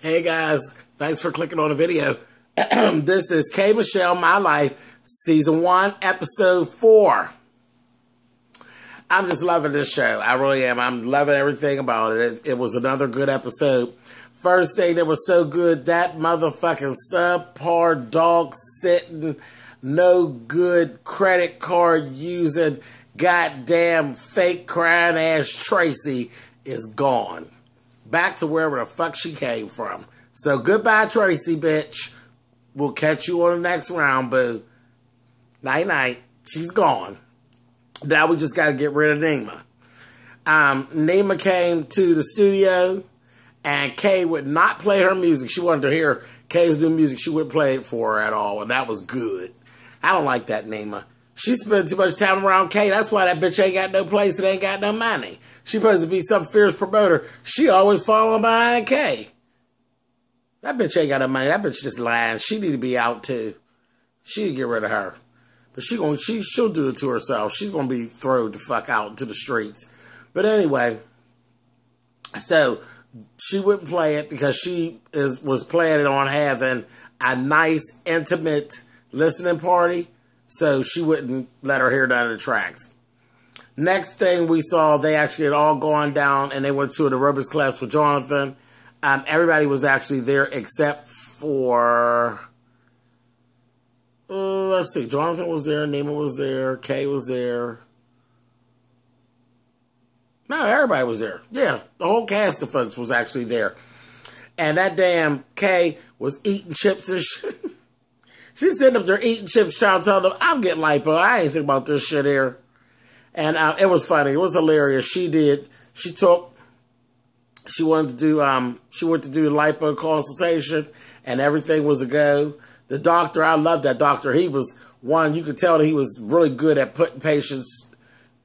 Hey guys, thanks for clicking on the video. This is K.Michelle, My Life, Season 1, Episode 4. I'm just loving this show. I really am. I'm loving everything about it. It was another good episode. First thing that was so good, that motherfucking subpar dog sitting, no good credit card using, goddamn fake crying ass Tracy is gone. Back to wherever the fuck she came from. So goodbye, Tracy, bitch. We'll catch you on the next round, boo. Night night. She's gone. Now we just got to get rid of Nima. Nima came to the studio, and Kay would not play her music. She wanted to hear Kay's new music. She wouldn't play it for her at all, and that was good. I don't like that Nima. She spent too much time around Kay. That's why that bitch ain't got no place and ain't got no money. She supposed to be some fierce promoter. She always following behind Kay. That bitch ain't got no money. That bitch just lying. She need to be out too. She need to get rid of her. But she'll do it to herself. She's gonna be thrown the fuck out into the streets. But anyway, so she wouldn't play it because she was planning on having a nice, intimate listening party. So she wouldn't let her hear none of the tracks. Next thing we saw, they actually had all gone down and they went to an aerobics class with Jonathan. Everybody was actually there except for, let's see, Jonathan was there, Nima was there, Kay was there. No, everybody was there. Yeah, the whole cast of folks was actually there. And that damn Kay was eating chips and shit. She's sitting up there eating chips, trying to tell them, I'm getting lipo. I ain't think about this shit here. And it was funny. It was hilarious. She went to do lipo consultation, and everything was a go. The doctor, I love that doctor. He was one, you could tell that he was really good at putting patients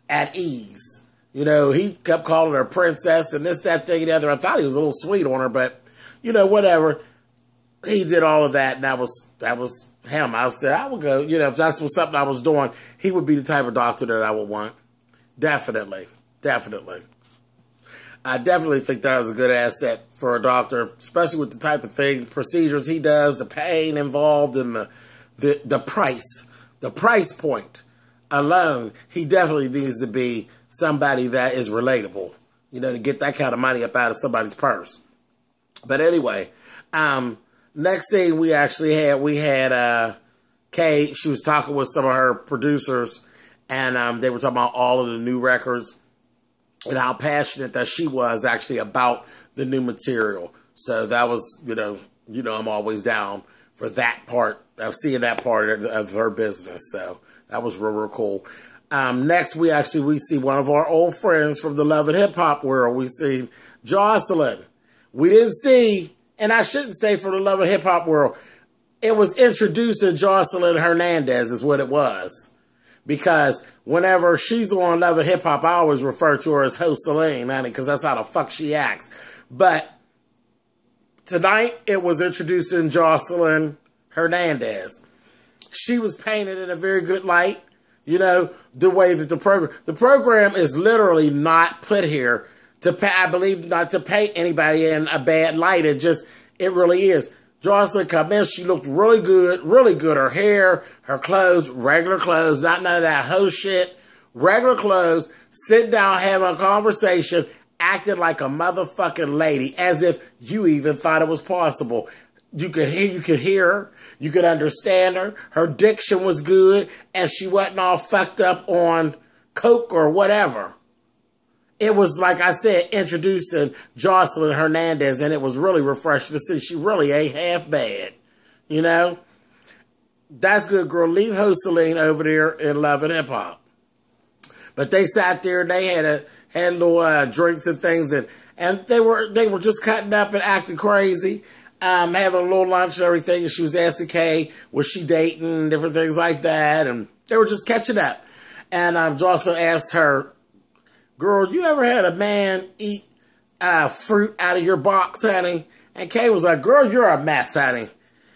at ease. You know, he kept calling her princess and this, that, thing, and the other. I thought he was a little sweet on her, but, you know, whatever. He did all of that, and that was him. I said, I would go, you know, if that's something I was doing, he would be the type of doctor that I would want. Definitely. Definitely. I definitely think that was a good asset for a doctor, especially with the type of procedures he does, the pain involved, and the price point alone. He definitely needs to be somebody that is relatable, you know, to get that kind of money up out of somebody's purse. But anyway, next thing we had Kay. She was talking with some of her producers, and they were talking about all of the new records and how passionate that she was actually about the new material. So that was, you know, I'm always down for that part of seeing that part of her business. So that was real, real cool. Next, we see one of our old friends from the Love and Hip Hop world. We see Jocelyn. We didn't see, and I shouldn't say for the Love and Hip Hop world, it was introducing Jocelyn Hernandez is what it was. Because whenever she's on Love and Hip Hop, I always refer to her as Ho Celine, honey, because that's how the fuck she acts. But tonight, it was introducing Jocelyn Hernandez. She was painted in a very good light. You know, the way that the program is literally not put here to pay, I believe, not to paint anybody in a bad light. It really is. Jocelyn come in, she looked really good, really good. Her hair, her clothes, regular clothes, not none of that hoe shit. Regular clothes, sitting down having a conversation, acting like a motherfucking lady, as if you even thought it was possible. You could hear her, you could understand her. Her diction was good, and she wasn't all fucked up on coke or whatever. It was, like I said, introducing Jocelyn Hernandez, and it was really refreshing to see she really ain't half bad. You know? That's good, girl. Leave Ho Celine over there in Love and Hip Hop. But they sat there, and they had little drinks and things, and they were just cutting up and acting crazy, having a little lunch and everything, and she was asking Kay, was she dating, different things like that, and they were just catching up. And Jocelyn asked her, girl, you ever had a man eat fruit out of your box, honey? And Kay was like, girl, you're a mess, honey.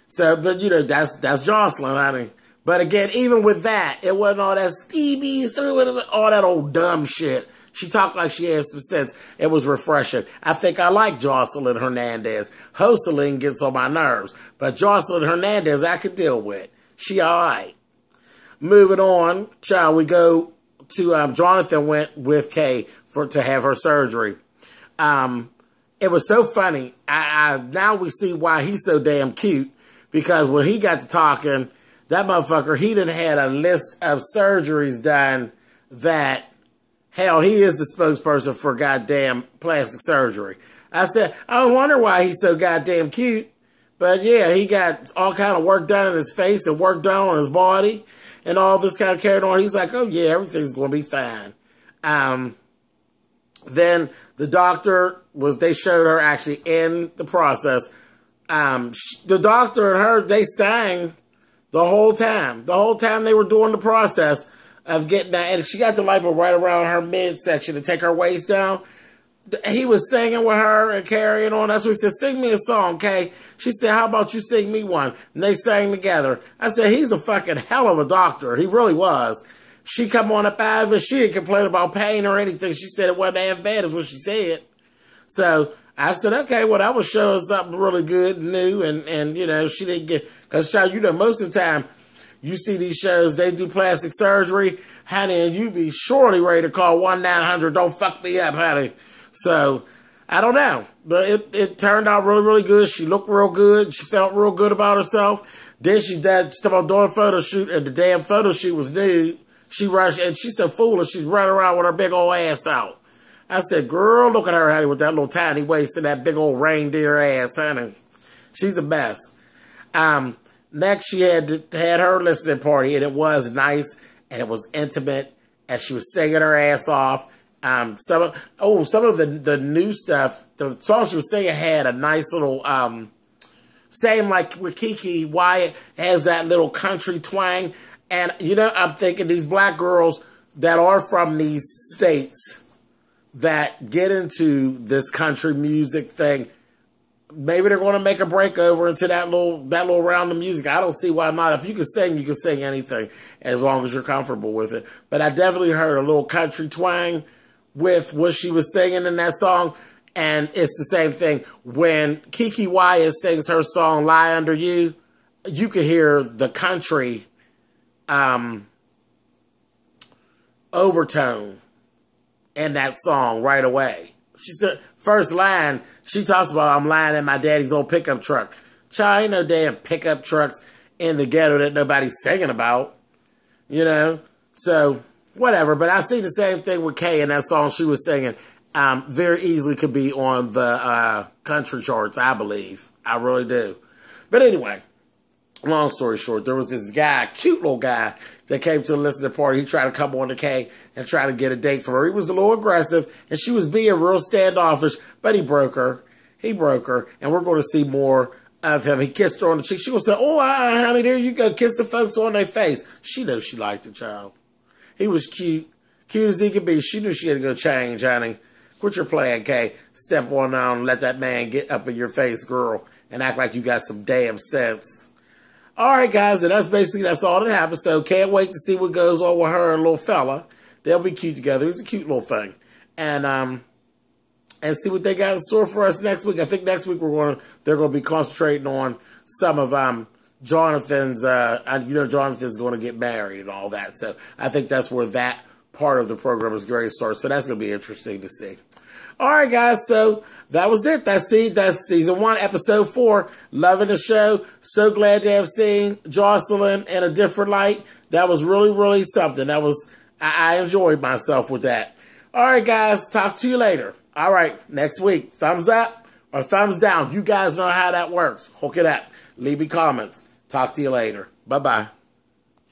So, but, you know, that's Jocelyn, honey. But again, even with that, it wasn't all that Stevie through it, all that old dumb shit. She talked like she had some sense. It was refreshing. I think I like Jocelyn Hernandez. Jocelyn gets on my nerves. But Jocelyn Hernandez, I could deal with. She all right. Moving on, child, we go to Jonathan went with Kay to have her surgery. It was so funny. Now we see why he's so damn cute, because when he got to talking, that motherfucker, he done had a list of surgeries done that, hell, he is the spokesperson for goddamn plastic surgery. I said, I wonder why he's so goddamn cute. But yeah, he got all kind of work done in his face and work done on his body and all this kind of carried on. He's like, oh yeah, everything's going to be fine. Then the doctor they showed her actually in the process. The doctor and her, they sang the whole time. The whole time they were doing the process of getting that. And she got the lipo right around her midsection to take her waist down. He was singing with her and carrying on. That's what he said, sing me a song, Kay. She said, how about you sing me one? And they sang together. I said, he's a fucking hell of a doctor. He really was. She come on up out of it. She didn't complain about pain or anything. She said it wasn't half bad is what she said. So I said, okay, well, that was showing something really good and new. And you know, she didn't get, because, child, you know, most of the time you see these shows, they do plastic surgery, honey, and you be surely ready to call 1-900, don't fuck me up, honey. So I don't know, but it turned out really, really good. She looked real good. She felt real good about herself. Then she started doing a photo shoot, and the damn photo shoot was nude. She rushed, and she's so foolish. She's running around with her big old ass out. I said, girl, look at her, honey, with that little tiny waist and that big old reindeer ass, honey. She's a mess. Next, she had her listening party, and it was nice, and it was intimate, and she was singing her ass off. Some of the new stuff, the song she was singing had a nice little, same like with Kiki Wyatt, has that little country twang. And, you know, I'm thinking these black girls that are from these states that get into this country music thing, maybe they're going to make a break over into that little round of music. I don't see why not. If you can sing anything as long as you're comfortable with it. But I definitely heard a little country twang with what she was singing in that song. And it's the same thing. When Kiki Wyatt sings her song, Lie Under You, you could hear the country overtone in that song right away. She said, first line, she talks about, I'm lying in my daddy's old pickup truck. Child, ain't no damn pickup trucks in the ghetto that nobody's singing about, you know? So, whatever. But I see the same thing with Kay in that song she was singing. Very easily could be on the country charts, I believe. I really do. But anyway, long story short, there was this guy, cute little guy, that came to the listening party. He tried to come on to Kay and try to get a date from her. He was a little aggressive, and she was being real standoffish, but he broke her. He broke her, and we're going to see more of him. He kissed her on the cheek. She was saying, oh, honey, there you go. Kiss the folks on their face. She knows she liked the child. He was cute. Cute as he could be. She knew she had to go change, honey. Quit your playing, Kay. Step on down and let that man get up in your face, girl, and act like you got some damn sense. All right, guys, and that's all that happened. So can't wait to see what goes on with her and little fella. They'll be cute together. He's a cute little thing. And see what they got in store for us next week. I think next week they're going to be concentrating on some of Jonathan's, Jonathan's going to get married and all that. So I think that's where that part of the program is going to start. So that's going to be interesting to see. All right, guys, so that was it. That's season 1, episode 4. Loving the show. So glad to have seen Jocelyn in a different light. That was really, really something. I enjoyed myself with that. All right, guys, talk to you later. All right, next week, thumbs up or thumbs down. You guys know how that works. Hook it up. Leave me comments. Talk to you later. Bye-bye.